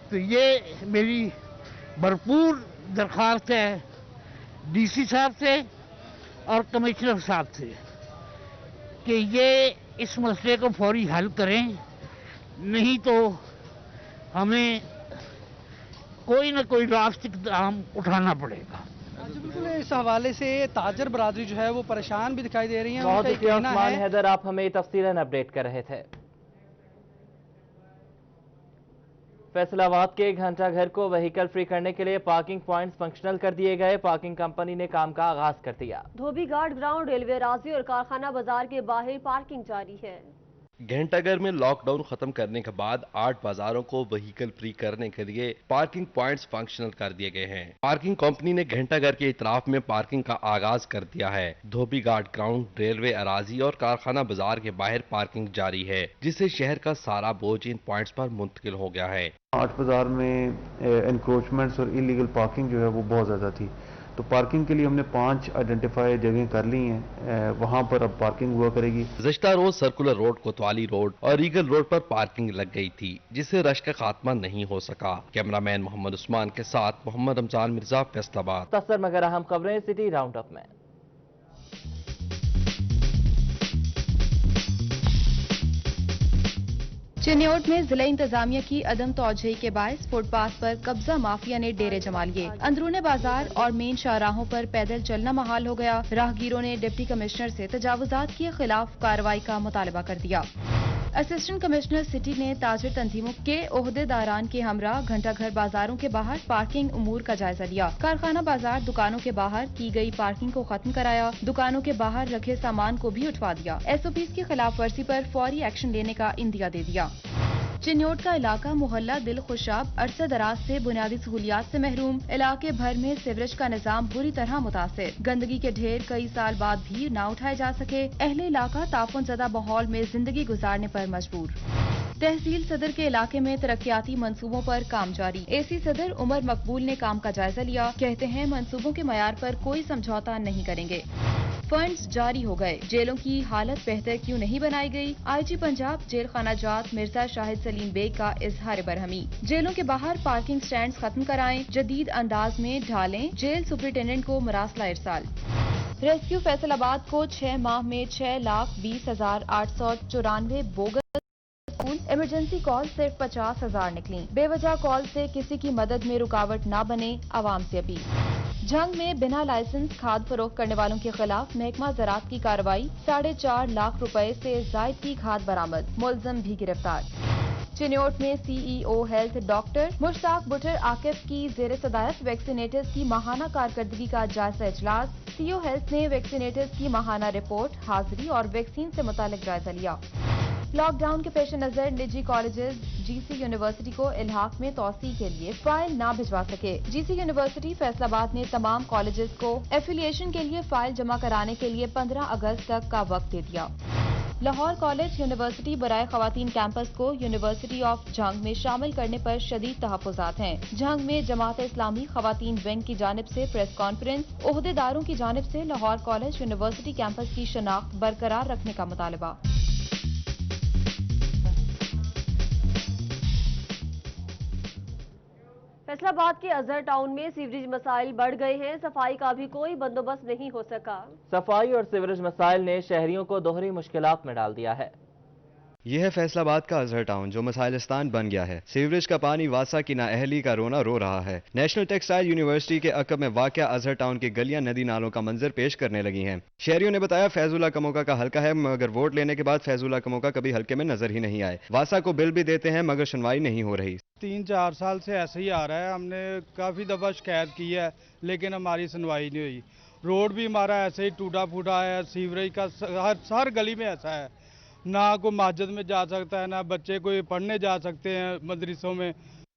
[SPEAKER 20] तो ये मेरी भरपूर दरख्वास्त है डीसी साहब से और कमिश्नर साहब से कि ये इस मसले को फौरी हल करें, नहीं तो हमें कोई ना कोई रास्ता इक़दाम उठाना पड़ेगा।
[SPEAKER 19] बिल्कुल, इस हवाले से ताजर बरादरी जो है वो परेशान भी दिखाई दे रही है।
[SPEAKER 2] बहुत उस्मान हैदर, आप हमें तफसीलन अपडेट कर रहे थे। फैसलाबाद के घंटा घर को व्हीकल फ्री करने के लिए पार्किंग पॉइंट्स फंक्शनल कर दिए गए। पार्किंग कंपनी ने काम का आगाज कर दिया।
[SPEAKER 1] धोबी घाट ग्राउंड, रेलवे राजी और कारखाना बाजार के बाहर पार्किंग जारी है।
[SPEAKER 12] घंटाघर में लॉकडाउन खत्म करने के बाद 8 बाजारों को व्हीकल फ्री करने के लिए पार्किंग पॉइंट्स फंक्शनल कर दिए गए हैं। पार्किंग कंपनी ने घंटाघर के इतराफ में पार्किंग का आगाज कर दिया है। धोबी घाट ग्राउंड, रेलवे अराजी और कारखाना बाजार के बाहर पार्किंग जारी है, जिससे शहर का सारा बोझ इन पॉइंट्स पर मुंतकिल हो गया है।
[SPEAKER 13] 8 बाजार में एनक्रोचमेंट्स और इलीगल पार्किंग जो है वो बहुत ज़्यादा थी, तो पार्किंग के लिए हमने 5 आइडेंटिफाई जगह कर ली हैं, वहां पर अब पार्किंग हुआ करेगी।
[SPEAKER 12] गुज़श्ता रोज सर्कुलर रोड, कोतवाली रोड और रीगल रोड पर पार्किंग लग गई थी, जिससे रश का खात्मा नहीं हो सका। कैमरामैन मोहम्मद उस्मान के साथ मोहम्मद रमजान मिर्जा, फैसलाबाद।
[SPEAKER 2] तस्सर मगर अहम खबरें सिटी राउंड अप में।
[SPEAKER 21] चिन्योट में जिला इंतजामिया की अदम तौजही के बायस फुटपाथ पर कब्जा माफिया ने डेरे जमा लिए। अंदरूने बाजार और मेन शाहराहों पर पैदल चलना महाल हो गया। राहगीरों ने डिप्टी कमिश्नर से तजावुजात के खिलाफ कार्रवाई का मुतालबा कर दिया। असिस्टेंट कमिश्नर सिटी ने ताजिर तंजीमों के ओहदेदारान के हमरा घंटाघर बाजारों के बाहर पार्किंग उमूर का जायजा लिया। कारखाना बाजार दुकानों के बाहर की गई पार्किंग को खत्म कराया। दुकानों के बाहर रखे सामान को भी उठवा दिया। SOPs की खिलाफ वर्जी पर फौरी एक्शन लेने का इंदिया दे दिया। चिन्योट का इलाका मोहल्ला दिल खुशाब अरसा दराज से बुनियादी सहूलियात से महरूम। इलाके भर में सीवरेज का निजाम बुरी तरह मुतासिर। गंदगी के ढेर कई साल बाद भी न उठाए जा सके। अहले इलाका ताफुन ज़दा माहौल में जिंदगी गुजारने पर मजबूर। तहसील सदर के इलाके में तरक्याती मंसूबों पर काम जारी। एसी सदर उमर मकबूल ने काम का जायजा लिया। कहते हैं मंसूबों के मयार पर कोई समझौता नहीं करेंगे। फंड्स जारी हो गए, जेलों की हालत बेहतर क्यों नहीं बनाई गई? आईजी पंजाब जेल खाना जात मिर्जा शाहिद सलीम बेग का इजहार बरहमी। जेलों के बाहर पार्किंग स्टैंड्स खत्म कराएं, जदीद अंदाज में ढालें। जेल सुपरिटेंडेंट को मरासला इरसाल। रेस्क्यू फैसलाबाद को 6 माह में 6,20,894 बोगस इमरजेंसी कॉल सिर्फ 50,000 निकली। बेवजह कॉल से किसी की मदद में रुकावट न बने, आवाम से अपील। जंग में बिना लाइसेंस खाद फरोख्त करने वालों के खिलाफ महकमा ज़राअत की कार्रवाई। 4.5 लाख रुपए से जायद की खाद बरामद, मुलजम भी गिरफ्तार। चिन्योट में CEO health doctor Mushtaq बुटर Aqib की जेर सदारत वैक्सीनेटर्स की माहाना कारकर्दगी का जायजा इजलास। सीईओ हेल्थ ने वैक्सीनेटर्स की माहाना रिपोर्ट, हाजिरी और वैक्सीन से मुतालिक जायजा लिया। लॉकडाउन के पेश नजर निजी कॉलेजेस जीसी यूनिवर्सिटी को इल्हाक में तौसी के लिए फाइल ना भिजवा सके। जीसी यूनिवर्सिटी फैसलाबाद ने तमाम कॉलेजेस को एफिलिएशन के लिए फाइल जमा कराने के लिए 15 अगस्त तक का वक्त दे दिया। लाहौर कॉलेज यूनिवर्सिटी बराए खवातीन कैंपस को यूनिवर्सिटी ऑफ जंग में शामिल करने पर शदीद तहफ्फुज़ात हैं। जंग में जमात इस्लामी खवातीन विंग की जानिब से प्रेस कॉन्फ्रेंस, ओहदेदारों की जानिब से लाहौर कॉलेज यूनिवर्सिटी कैंपस की शनाख्त बरकरार रखने का मुतालबा।
[SPEAKER 1] फैसलाबाद के अजहर टाउन में सीवरेज मसाइल बढ़ गए हैं। सफाई का भी कोई बंदोबस्त नहीं हो सका।
[SPEAKER 2] सफाई और सीवरेज मसाइल ने शहरियों को दोहरी मुश्किलात में डाल दिया है।
[SPEAKER 10] यह है फैसलाबाद का अजहर टाउन जो मसाइलिस्तान बन गया है। सीवरेज का पानी वासा की नाअहली का रोना रो रहा है। नेशनल टेक्सटाइल यूनिवर्सिटी के अकब में वाक़या अजहर टाउन की गलियां नदी नालों का मंजर पेश करने लगी हैं। शहरियों ने बताया फैजुल्ला कमोका का हल्का है, मगर वोट लेने के बाद फैजुल्ला कमोका कभी हल्के में नजर ही नहीं आए। वासा को बिल भी देते हैं मगर सुनवाई नहीं हो रही।
[SPEAKER 3] 3-4 साल से ऐसे ही आ रहा है। हमने काफ़ी दफ़ा शिकायत की है लेकिन हमारी सुनवाई नहीं हुई। रोड भी हमारा ऐसे ही टूटा फूटा है। सीवरेज का हर गली में ऐसा है, ना कोई मस्जिद में जा सकता है, ना बच्चे कोई पढ़ने जा सकते हैं मदरसों में।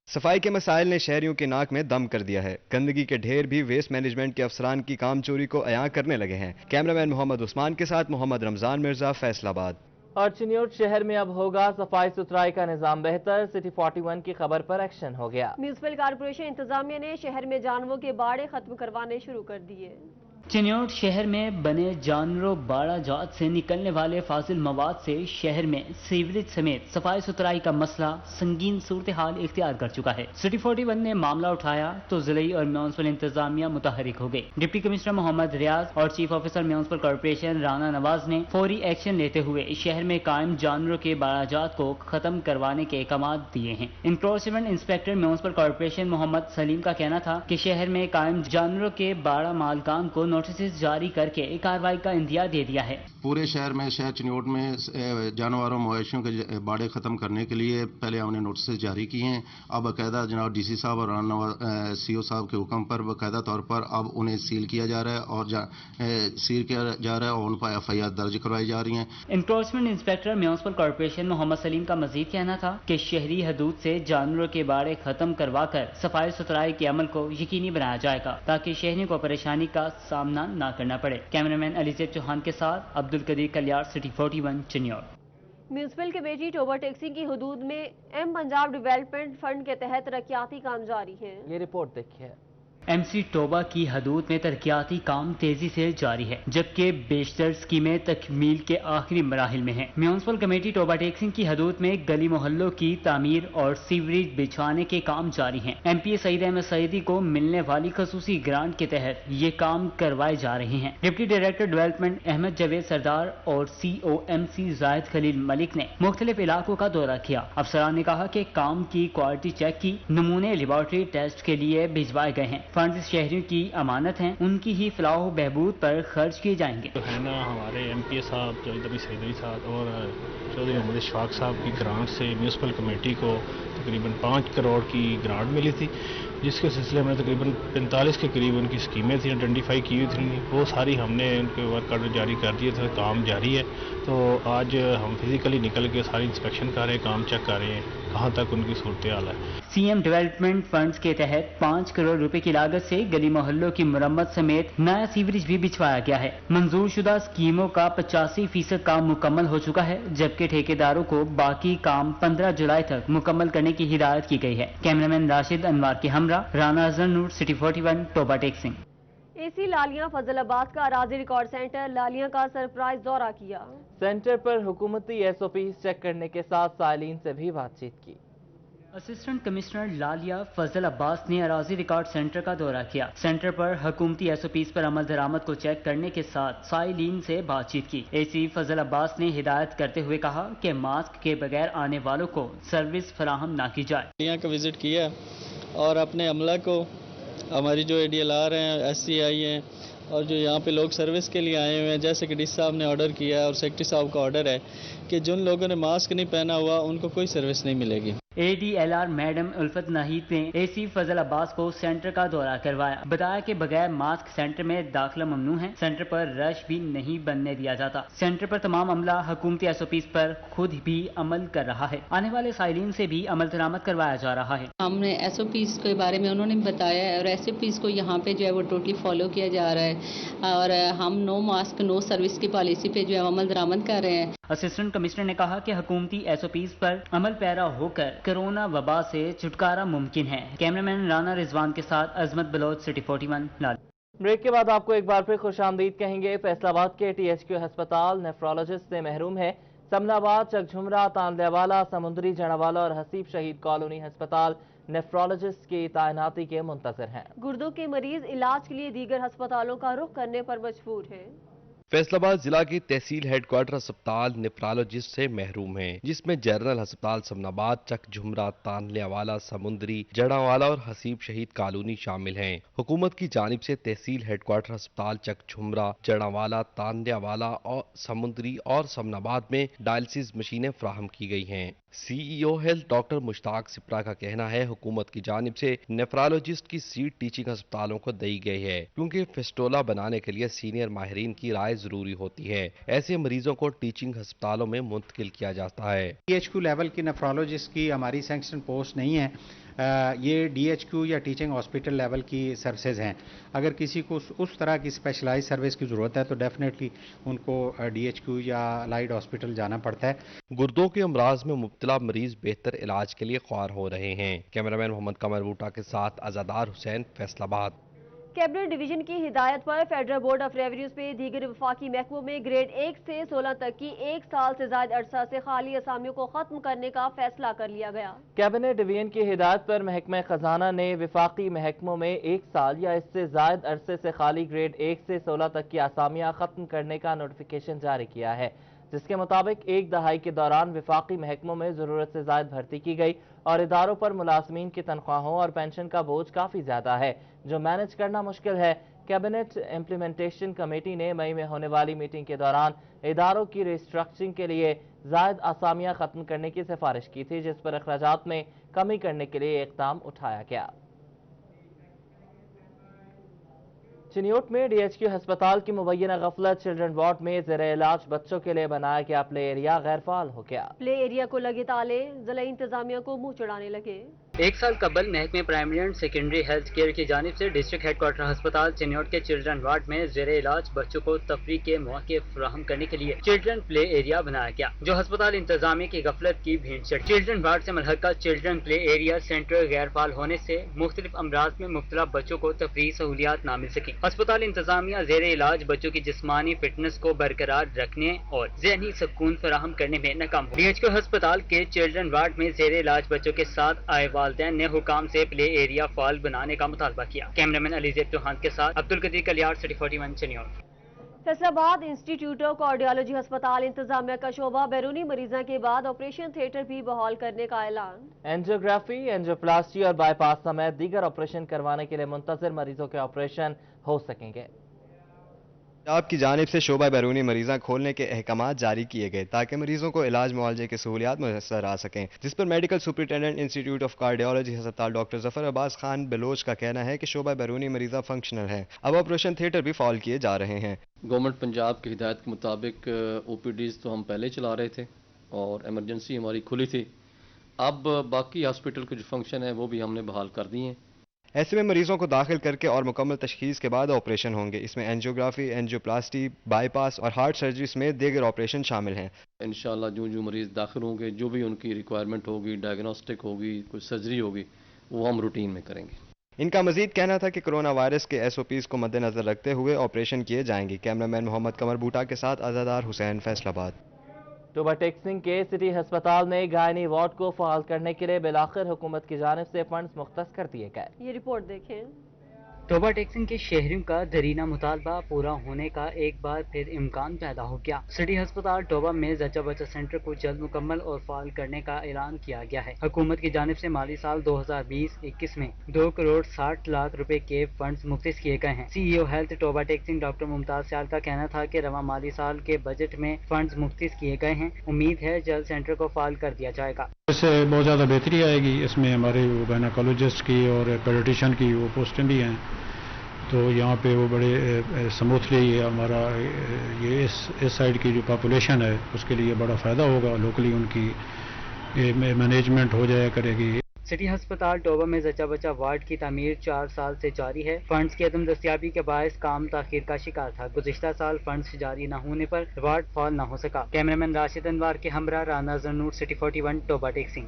[SPEAKER 10] सफाई के मसाइल ने शहरियों की नाक में दम कर दिया है। गंदगी के ढेर भी वेस्ट मैनेजमेंट के अफसरान की काम चोरी को अयां करने लगे हैं। कैमरामैन मोहम्मद उस्मान के साथ मोहम्मद रमजान मिर्जा, फैसलाबाद।
[SPEAKER 2] और चिन्योट शहर में अब होगा सफाई सुथराई का निजाम बेहतर। सिटी 41 की खबर पर एक्शन हो गया।
[SPEAKER 1] म्यूनिसिपल कॉर्पोरेशन इंतजामिया ने शहर में जानवरों के बाड़े खत्म करवाने शुरू कर दिए।
[SPEAKER 6] चिन्योट शहर में बने जानवरों बाड़ा जात से निकलने वाले फाजिल मवाद से शहर में सीवरेज समेत सफाई सुथराई का मसला संगीन सूरत हाल इख्तियार कर चुका है। सिटी 41 ने मामला उठाया तो जिले और म्यूनिसिपल इंतजामिया मुतहरिक हो गई। डिप्टी कमिश्नर मोहम्मद रियाज और chief officer municipal corporation Rana Nawaz ने फौरी एक्शन लेते हुए शहर में कायम जानवरों के बाड़ा जात को खत्म करवाने के अहकाम दिए हैं। Encroachment inspector municipal corporation Mohammad Salim का कहना था कि शहर में कायम जानवरों के बाड़ा मालकान को नोटिस जारी करके कार्रवाई का इंदिया दे दिया है।
[SPEAKER 22] पूरे शहर में शहर चिन्योट में जानवरों मवेशियों के बाड़े खत्म करने के लिए पहले हमने नोटिस जारी किए हैं। अब बाकायदा जनाब डीसी साहब और सीओ साहब के हुक्म पर बाकायदा तौर पर अब उन्हें सील किया जा रहा है और सील किया जा रहा है और उन पर एफआईआर दर्ज करवाई जा रही है।
[SPEAKER 6] Encroachment inspector municipal corporation Mohammad Salim का मजीद कहना था कि शहरी हदूद से जानवरों के बाड़े खत्म करवाकर सफाई सुथराई के अमल को यकीनी बनाया जाएगा ताकि शहरियों को परेशानी का सामना ना करना पड़े। कैमरामैन अलीजेब चौहान के साथ Abdul Qadeer Kalyan, city 41 Chiniot.
[SPEAKER 1] Municipal committee Toba टैक्सी की हदूद में एम पंजाब डेवलपमेंट फंड के तहत तरक्याती काम जारी है।
[SPEAKER 2] ये रिपोर्ट देखिए।
[SPEAKER 6] एमसी टोबा की हदूद में तरक्याती काम तेजी से जारी है जबकि बेशतर स्कीमें तकमील के आखिरी मराहिल में हैं। म्यूनिसिपल कमेटी टोबा टैक्सी की हदूद में गली मोहल्लों की तामीर और सीवरेज बिछवाने के काम जारी हैं। एमपी सईद अहमद सईदी को मिलने वाली खसूसी ग्रांट के तहत ये काम करवाए जा रहे हैं। Deputy director development Ahmad Javed सरदार और COMC जाहिद खलील मलिक ने मुख्तलिफ इलाकों का दौरा किया। अफसरान ने कहा कि काम की क्वालिटी चेक की, नमूने लेबॉर्ट्री टेस्ट के लिए भिजवाए गए हैं। फंड शहरियों की अमानत हैं, उनकी ही फलाह बहबूद पर खर्च किए जाएंगे।
[SPEAKER 23] तो है ना हमारे MP साहब जावेद सईदी साहब और चौधरी मोहम्मद इशफाक साहब की ग्रांट से म्यूनिसिपल कमेटी को तकरीबन 5 करोड़ की ग्रांट मिली थी, जिसके सिलसिले में तकरीबन 45 के करीब उनकी स्कीमें थी आइडेंटिफाई की हुई थी। वो सारी हमने उनके वर्क ऑर्डर जारी कर दिए थे, काम जारी है। तो आज हम फिजिकली निकल के सारी इंस्पेक्शन कर रहे हैं, काम चेक कर रहे हैं। कहाँ तक उनकी सूरत हाल है।
[SPEAKER 6] सीएम डेवलपमेंट फंड्स के तहत 5 करोड़ रुपए की लागत से गली मोहल्लों की मरम्मत समेत नया सीवरेज भी बिछवाया गया है। मंजूर शुदा स्कीमों का 85% काम मुकम्मल हो चुका है, जबकि ठेकेदारों को बाकी काम 15 जुलाई तक मुकम्मल करने की हिदायत की गई है। कैमरामैन राशिद अनवार के हमरा, राना अजहर नूर, सिटी 41, टोबा टेक सिंह।
[SPEAKER 1] एसी लालियां फजलाबाद का राजी रिकॉर्ड सेंटर लालियां का सरप्राइज दौरा किया।
[SPEAKER 2] सेंटर पर हुकूमती SOP चेक करने के साथ साइलिन से भी बातचीत की।
[SPEAKER 6] असिस्टेंट कमिश्नर लालिया फजल अब्बास ने अराजी रिकॉर्ड सेंटर का दौरा किया। सेंटर पर हुकूमती SOPs पर अमल दरामद को चेक करने के साथ साइलिन से बातचीत की। AC फजल अब्बास ने हिदायत करते हुए कहा कि मास्क के बगैर आने वालों को सर्विस फराहम ना की जाए।
[SPEAKER 5] यहाँ का विजिट किया और अपने अमला को, हमारी जो ADLR हैं, SCI हैं और जो यहाँ पे लोग सर्विस के लिए आए हुए हैं, जैसे कि DC साहब ने ऑर्डर किया है और सेक्रेटरी साहब का ऑर्डर है कि जिन लोगों ने मास्क नहीं पहना हुआ उनको कोई सर्विस नहीं मिलेगी।
[SPEAKER 6] ADLR मैडम उल्फत नाहिद ने AC फजल अब्बास को सेंटर का दौरा करवाया। बताया कि बगैर मास्क सेंटर में दाखिला ममनू है। सेंटर पर रश भी नहीं बनने दिया जाता। सेंटर पर तमाम अमला हुकूमती SOPs पर खुद भी अमल कर रहा है। आने वाले साइलिन से भी अमल दरामद करवाया जा रहा है।
[SPEAKER 7] हमने SOPs के बारे में उन्होंने बताया है और SOPs को यहाँ पे जो है वो टोटली फॉलो किया जा रहा है और हम नो मास्क नो सर्विस की पॉलिसी पे जो है अमल दरामद कर रहे हैं।
[SPEAKER 6] असिस्टेंट कमिश्नर ने कहा कि हुकूमती SOPs पर अमल पैरा होकर कोरोना वबा से छुटकारा मुमकिन है। कैमरामैन राना रिजवान के साथ अजमत बलोच, सिटी 41, लाल।
[SPEAKER 2] ब्रेक के बाद आपको एक बार फिर खुशामदीद कहेंगे। फैसलाबाद के THQ अस्पताल नेफ्रोलॉजिस्ट से महरूम है। समनाबाद, चकझुमरा, तांदलेवाला, समुंदरी, जड़ावाला और हसीब शहीद कॉलोनी अस्पताल नेफ्रोलॉजिस्ट की तैनाती के मुंतजर हैं।
[SPEAKER 1] गुर्दों के मरीज इलाज के लिए दीगर अस्पतालों का रुख करने पर मजबूर है।
[SPEAKER 12] फैसलाबाद जिला की तहसील हेडक्वार्टर अस्पताल नेफ्रोलॉजिस्ट से महरूम है, जिसमें जनरल अस्पताल समनाबाद, चकझुमरा, तानलियावाला, समुंदरी, जड़ावाला और हसीब शहीद कॉलोनी शामिल हैं। हुकूमत की जानिब से तहसील हेडक्वार्टर अस्पताल चकझुमरा, जड़ावाला, तानलियावाला और समुंदरी और समनाबाद में डायलिसिस मशीनें फराहम की गई हैं। CEO health doctor Mushtaq Shipra का कहना है हुकूमत की जानिब से नेफ्रोलॉजिस्ट की सीट टीचिंग अस्पतालों को दी गई है, क्योंकि फिस्टोला बनाने के लिए सीनियर माहिरीन की राय जरूरी होती है। ऐसे मरीजों को टीचिंग अस्पतालों में मुंतकिल किया जाता है।
[SPEAKER 11] DHQ लेवल की नेफ्रोलॉजिस्ट की हमारी सैंक्शन पोस्ट नहीं है। ये DHQ या टीचिंग हॉस्पिटल लेवल की सर्विसेज हैं। अगर किसी को उस तरह की स्पेशलाइज सर्विस की ज़रूरत है तो डेफिनेटली उनको DHQ या अलाइड हॉस्पिटल जाना पड़ता है।
[SPEAKER 12] गुर्दों के अमराज में मुब्तला मरीज बेहतर इलाज के लिए ख्वार हो रहे हैं। कैमरामैन मोहम्मद कमर बूटा के साथ अजादार हुसैन, फैसलाबाद।
[SPEAKER 1] कैबिनेट डिवीजन की हिदायत पर फेडरल बोर्ड ऑफ रेवेन्यूज पे दीगर वफाकी महकमों में ग्रेड 1 से 16 तक की 1 साल से ज्यादा अरसा से खाली असामियों को खत्म करने का फैसला कर लिया गया।
[SPEAKER 2] कैबिनेट डिवीजन की हिदायत पर महकमा खजाना ने वफाकी महकमों में 1 साल या इससे ज्यादा अरसे से खाली ग्रेड 1 से 16 तक की आसामियां खत्म करने का नोटिफिकेशन जारी किया है, जिसके मुताबिक एक दहाई के दौरान वफाकी महकमों में जरूरत से ज्यादा भर्ती की गई और इदारों पर मुलाजमीन की तनख्वाहों और पेंशन का बोझ काफी ज्यादा है, जो मैनेज करना मुश्किल है। कैबिनेट इम्प्लीमेंटेशन कमेटी ने मई में होने वाली मीटिंग के दौरान इदारों की रिस्ट्रक्चरिंग के लिए जायद आसामियां खत्म करने की सिफारिश की थी, जिस पर अखराजात में कमी करने के लिए इकदाम उठाया गया। चिन्योट में DHQ अस्पताल की मुबैना गफलत, चिल्ड्रन वार्ड में ज़ेरे इलाज बच्चों के लिए बनाया गया प्ले एरिया गैर फाल हो गया।
[SPEAKER 1] प्ले एरिया को लगे ताले जिला इंतजामिया को मुंह चढ़ाने लगे।
[SPEAKER 4] एक साल कबल महकमे primary and secondary health care की जानिब से डिस्ट्रिक्ट हेडक्वार्टर अस्पताल चिन्योट के चिल्ड्रन वार्ड में ज़ेरे इलाज बच्चों को तफरीह के मौके फराहम करने के लिए चिल्ड्रन प्ले एरिया बनाया गया, जो अस्पताल इंतजामिया की गफलत की भीड़ चढ़ी। चिल्ड्रन वार्ड से मुल्हका चिल्ड्रन प्ले एरिया सेंटर गैर फाल होने से मुख्तलिफ अमराज में मुब्तला बच्चों को तफरीही सहूलियात न मिल सकी। अस्पताल इंतजामिया ज़ेरे इलाज बच्चों की जिस्मानी फिटनेस को बरकरार रखने और ज़हनी सुकून फराहम करने में नाकाम हुआ। DHQ अस्पताल के चिल्ड्रन वार्ड में ज़ेरे इलाज बच्चों के साथ आए वालिदैन ने हुकाम से प्ले एरिया फाल बनाने का मुतालबा किया। कैमरामैन अलीजेब चौहान के साथ Abdul Qadeer Kaliyar, city 41, Chiniot.
[SPEAKER 1] Faisalabad Institute of Cardiology अस्पताल इंतजामिया का शोबा बैरूनी मरीजों के बाद ऑपरेशन थिएटर भी बहाल करने का ऐलान।
[SPEAKER 2] एंजियोग्राफी, एंजियोप्लास्टी और बाईपास समेत दीगर ऑपरेशन करवाने के लिए मुंतजर मरीजों के ऑपरेशन हो सकेंगे।
[SPEAKER 10] आपकी जानिब से शोबा बैरूनी मरीज़ा खोलने के अहकामात जारी किए गए ताकि मरीजों को इलाज मुआवजे की सहूलियात मुयसर आ सकें, जिस पर medical superintendent institute of Cardiology अस्पताल डॉक्टर जफर अब्बास खान बलोच का कहना है कि शोबा बैरूनी मरीज़ा फंक्शनल है। अब ऑपरेशन थिएटर भी फॉल किए जा रहे हैं।
[SPEAKER 24] गवर्नमेंट पंजाब की हिदायत के मुताबिक OPDs तो हम पहले चला रहे थे और एमरजेंसी हमारी खुली थी, اب باقی ہاسپٹل کے جو فنکشن ہے وہ بھی ہم نے بحال کر دیے ہیں۔
[SPEAKER 10] ایسے میں مریضوں کو داخل کر کے اور مکمل تشخیص کے بعد آپریشن ہوں گے۔ اس میں اینجیوگرافی، اینجیوپلاسٹی، بائی پاس اور ہارٹ سرجری سمیت دیگر آپریشن شامل ہیں۔
[SPEAKER 24] انشاءاللہ جو مریض داخل ہوں گے، جو بھی ان کی ریکوائرمنٹ ہوگی، ڈائگنوسٹک ہوگی، کوئی سرجری ہوگی، وہ ہم روٹین میں کریں گے۔
[SPEAKER 10] ان کا مزید کہنا تھا کہ کرونا وائرس کے SOPs کو مد نظر رکھتے ہوئے آپریشن کیے جائیں گے۔ کیمرامین محمد قمر بوٹا کے ساتھ عزادار حسین، فیصل آباد۔
[SPEAKER 2] ٹوبہ ٹیکسنگ کے سٹی ہسپتال میں گائنی وارڈ کو فعال کرنے کے لیے بالآخر حکومت کی جانب سے فنڈز مختص کر دیے گئے۔
[SPEAKER 1] یہ رپورٹ دیکھیں۔
[SPEAKER 4] ٹوبہ ٹیکسنگ کے شہریوں کا درینہ مطالبہ پورا ہونے کا ایک بار پھر امکان پیدا ہو گیا۔ سٹی ہسپتال ٹوبہ میں زچہ بچہ سینٹر کو جلد مکمل اور فعال کرنے کا اعلان کیا گیا ہے۔ حکومت کی جانب سے مالی سال 2020-21 میں 2 کروڑ 60 لاکھ روپے کے فنڈز مختص کیے گئے ہیں۔ CEO ہیلتھ ٹوبہ ٹیکسنگ ڈاکٹر ممتاز سیال کا کہنا تھا کہ رواں مالی سال کے بجٹ میں فنڈز مختص کیے گئے ہیں۔ امید ہے جلد سینٹر کو فعال کر دیا جائے گا۔
[SPEAKER 9] اس سے بہت زیادہ بہتری آئے گی۔ اس میں ہمارے گائنیکالوجسٹ کی اور پیڈیٹیشین کی وہ پوسٹیں بھی ہیں، تو یہاں پہ وہ بڑے سموتھلی ہمارا یہ اس سائڈ کی جو پاپولیشن ہے اس کے لیے بڑا فائدہ ہوگا۔ لوکلی ان کی مینجمنٹ ہو جایا کرے گی۔
[SPEAKER 4] سٹی ہسپتال ٹوبہ میں زچہ بچہ وارڈ کی تعمیر 4 سال سے جاری ہے۔ فنڈز کی عدم دستیابی کے باعث کام تاخیر کا شکار تھا۔ گزشتہ سال فنڈز جاری نہ ہونے پر وارڈ فعال نہ ہو سکا۔ کیمرامین راشد انوار کے ہمراہ رانا زرنور، سٹی 41 ٹوبہ ٹیکسنگ۔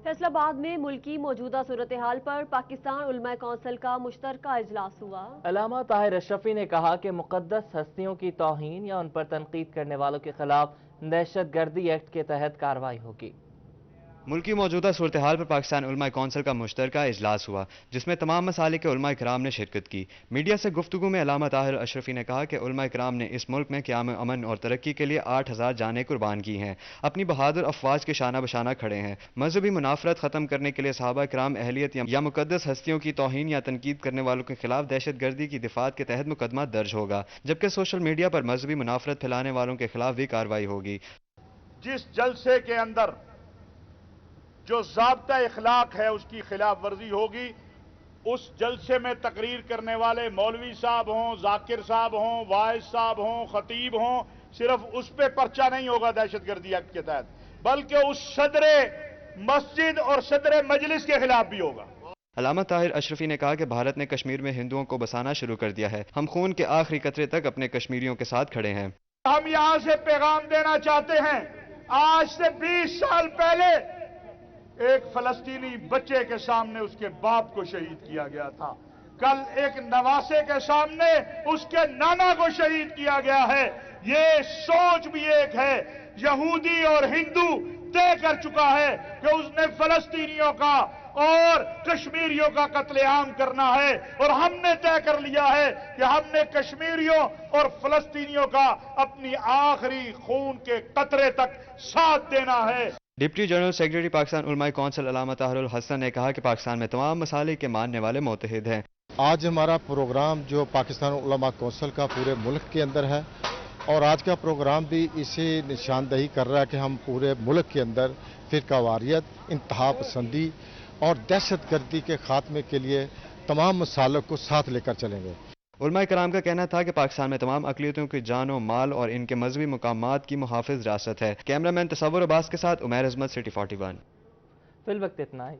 [SPEAKER 1] فیصل آباد میں ملکی موجودہ صورتحال پر پاکستان علماء کونسل کا مشترکہ اجلاس ہوا۔
[SPEAKER 2] علامہ طاہر اشرفی نے کہا کہ مقدس ہستیوں کی توہین یا ان پر تنقید کرنے والوں کے خلاف دہشت گردی ایکٹ کے تحت کارروائی ہوگی۔
[SPEAKER 10] ملکی موجودہ صورتحال پر پاکستان علماء کونسل کا مشترکہ اجلاس ہوا، جس میں تمام مسالک کے علماء کرام نے شرکت کی۔ میڈیا سے گفتگو میں علامہ طاہر اشرفی نے کہا کہ علماء کرام نے اس ملک میں قیام امن اور ترقی کے لیے 8000 جانیں قربان کی ہیں، اپنی بہادر افواج کے شانہ بشانہ کھڑے ہیں۔ مذہبی منافرت ختم کرنے کے لیے صحابہ کرام اہلیت یا مقدس ہستیوں کی توہین یا تنقید کرنے والوں کے خلاف دہشت گردی کی دفعات کے تحت مقدمہ درج ہوگا، جبکہ سوشل میڈیا پر مذہبی منافرت پھیلانے والوں کے خلاف بھی کارروائی ہوگی۔
[SPEAKER 14] جس جلسے کے اندر جو ضابطہ اخلاق ہے اس کی خلاف ورزی ہوگی، اس جلسے میں تقریر کرنے والے مولوی صاحب ہوں، ذاکر صاحب ہوں، واعظ صاحب ہوں، خطیب ہوں، صرف اس پہ پرچہ نہیں ہوگا دہشت گردی ایکٹ کے تحت، بلکہ اس صدر مسجد اور صدر مجلس کے خلاف بھی ہوگا۔
[SPEAKER 10] علامہ طاہر اشرفی نے کہا کہ بھارت نے کشمیر میں ہندوؤں کو بسانا شروع کر دیا ہے، ہم خون کے آخری قطرے تک اپنے کشمیریوں کے ساتھ کھڑے ہیں۔
[SPEAKER 14] ہم یہاں سے پیغام دینا چاہتے ہیں، آج سے 20 سال پہلے ایک فلسطینی بچے کے سامنے اس کے باپ کو شہید کیا گیا تھا، کل ایک نواسے کے سامنے اس کے نانا کو شہید کیا گیا ہے۔ یہ سوچ بھی ایک ہے، یہودی اور ہندو طے کر چکا ہے کہ اس نے فلسطینیوں کا اور کشمیریوں کا قتل عام کرنا ہے، اور ہم نے طے کر لیا ہے کہ ہم نے کشمیریوں اور فلسطینیوں کا اپنی آخری خون کے قطرے تک ساتھ دینا ہے۔
[SPEAKER 10] ڈپٹی جنرل سیکرٹری پاکستان علماء کونسل علامہ طاہر الحسن نے کہا کہ پاکستان میں تمام مسالک کے ماننے والے متحد ہیں۔
[SPEAKER 15] آج ہمارا پروگرام جو پاکستان علماء کونسل کا پورے ملک کے اندر ہے، اور آج کا پروگرام بھی اسی نشاندہی کر رہا ہے کہ ہم پورے ملک کے اندر فرقہ واریت، انتہا پسندی اور دہشت گردی کے خاتمے کے لیے تمام مسالک کو ساتھ لے کر چلیں گے۔
[SPEAKER 10] علماء کرام کا کہنا تھا کہ پاکستان میں تمام اقلیتوں کی جان و مال اور ان کے مذہبی مقامات کی محافظ ریاست ہے۔ کیمرامین تصور عباس کے ساتھ عمیر عظمت، سٹی 41۔
[SPEAKER 2] فی الوقت اتنا ہی۔